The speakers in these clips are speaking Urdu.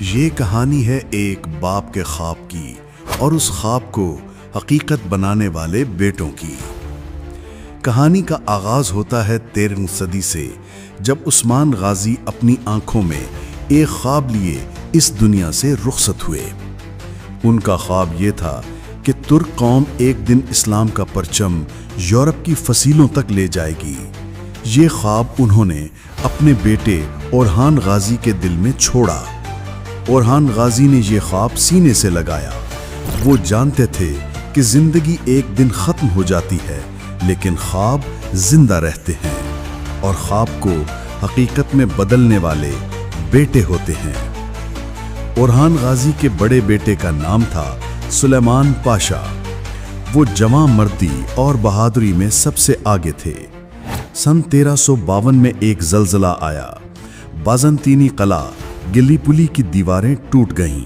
یہ کہانی ہے ایک باپ کے خواب کی اور اس خواب کو حقیقت بنانے والے بیٹوں کی۔ کہانی کا آغاز ہوتا ہے 13ویں صدی سے، جب عثمان غازی اپنی آنکھوں میں ایک خواب لیے اس دنیا سے رخصت ہوئے۔ ان کا خواب یہ تھا کہ ترک قوم ایک دن اسلام کا پرچم یورپ کی فصیلوں تک لے جائے گی۔ یہ خواب انہوں نے اپنے بیٹے اورحان غازی کے دل میں چھوڑا۔ اورحان غازی نے یہ خواب سینے سے لگایا۔ وہ جانتے تھے کہ زندگی ایک دن ختم ہو جاتی ہے، لیکن خواب زندہ رہتے ہیں، اور خواب کو حقیقت میں بدلنے والے بیٹے ہوتے ہیں۔ اورحان غازی کے بڑے بیٹے کا نام تھا سلیمان پاشا۔ وہ جواں مردی اور بہادری میں سب سے آگے تھے۔ سن 1352 میں ایک زلزلہ آیا۔ بازنطینی قلعہ گلی پلی کی دیواریں ٹوٹ گئیں۔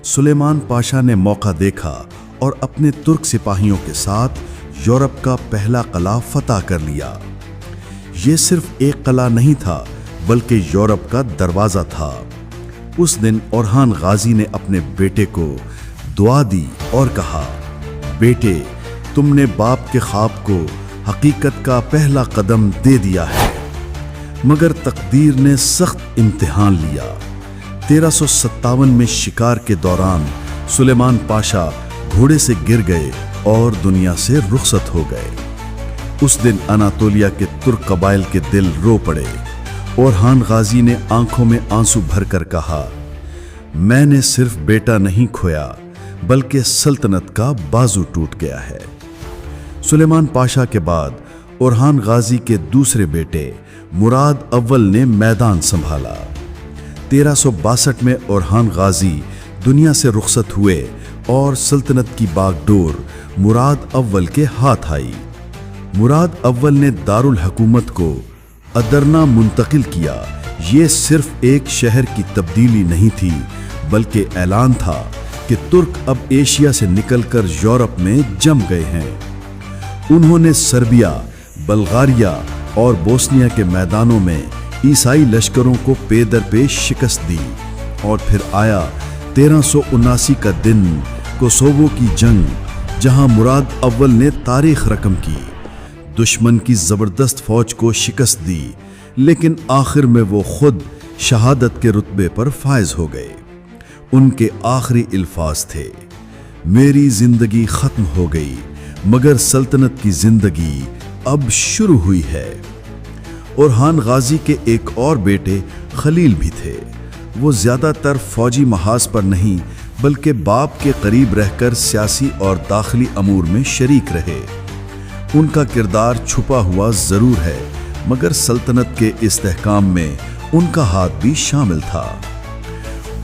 سلیمان پاشا نے موقع دیکھا اور اپنے ترک سپاہیوں کے ساتھ یورپ کا پہلا قلعہ فتح کر لیا۔ یہ صرف ایک قلعہ نہیں تھا، بلکہ یورپ کا دروازہ تھا۔ اس دن اورحان غازی نے اپنے بیٹے کو دعا دی اور کہا، بیٹے، تم نے باپ کے خواب کو حقیقت کا پہلا قدم دے دیا ہے۔ مگر تقدیر نے سخت امتحان لیا۔ 1357 میں شکار کے دوران سلیمان پاشا گھوڑے سے گر گئے اور دنیا سے رخصت ہو گئے۔ اس دن اناطولیہ کے ترک قبائل کے دل رو پڑے۔ اورحان غازی نے آنکھوں میں آنسو بھر کر کہا، میں نے صرف بیٹا نہیں کھویا، بلکہ سلطنت کا بازو ٹوٹ گیا ہے۔ سلیمان پاشا کے بعد اورحان غازی کے دوسرے بیٹے مراد اول نے میدان سنبھالا۔ 1362 میں اورحان غازی دنیا سے رخصت ہوئے اور سلطنت کی باغ ڈور مراد اول کے ہاتھ آئی۔ مراد اول نے دارالحکومت کو ادرنا منتقل کیا۔ یہ صرف ایک شہر کی تبدیلی نہیں تھی، بلکہ اعلان تھا کہ ترک اب ایشیا سے نکل کر یورپ میں جم گئے ہیں۔ انہوں نے سربیا، بلغاریہ اور بوسنیا کے میدانوں میں عیسائی لشکروں کو پے در پے شکست دی، اور پھر آیا 1379 کا دن، کوسوو کی جنگ، جہاں مراد اول نے تاریخ رقم کی، دشمن کی زبردست فوج کو شکست دی، لیکن آخر میں وہ خود شہادت کے رتبے پر فائز ہو گئے۔ ان کے آخری الفاظ تھے، میری زندگی ختم ہو گئی، مگر سلطنت کی زندگی اب شروع ہوئی ہے۔ اورحان غازی کے ایک اور بیٹے خلیل بھی تھے۔ وہ زیادہ تر فوجی محاذ پر نہیں، بلکہ باپ کے قریب رہ کر سیاسی اور داخلی امور میں شریک رہے۔ ان کا کردار چھپا ہوا ضرور ہے، مگر سلطنت کے استحکام میں ان کا ہاتھ بھی شامل تھا۔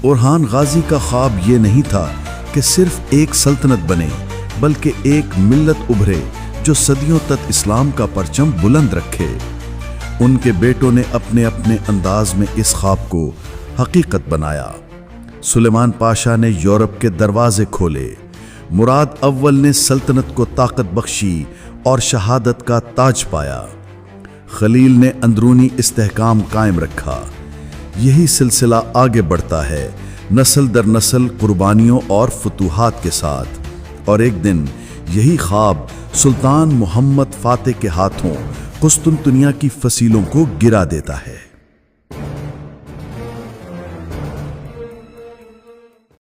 اورحان غازی کا خواب یہ نہیں تھا کہ صرف ایک سلطنت بنے، بلکہ ایک ملت ابھرے جو صدیوں تک اسلام کا پرچم بلند رکھے۔ ان کے بیٹوں نے اپنے اپنے انداز میں اس خواب کو حقیقت بنایا۔ سلیمان پاشا نے یورپ کے دروازے کھولے، مراد اول نے سلطنت کو طاقت بخشی اور شہادت کا تاج پایا، خلیل نے اندرونی استحکام قائم رکھا۔ یہی سلسلہ آگے بڑھتا ہے، نسل در نسل قربانیوں اور فتوحات کے ساتھ، اور ایک دن یہی خواب سلطان محمد فاتح کے ہاتھوں قسطنطنیہ کی فصیلوں کو گرا دیتا ہے۔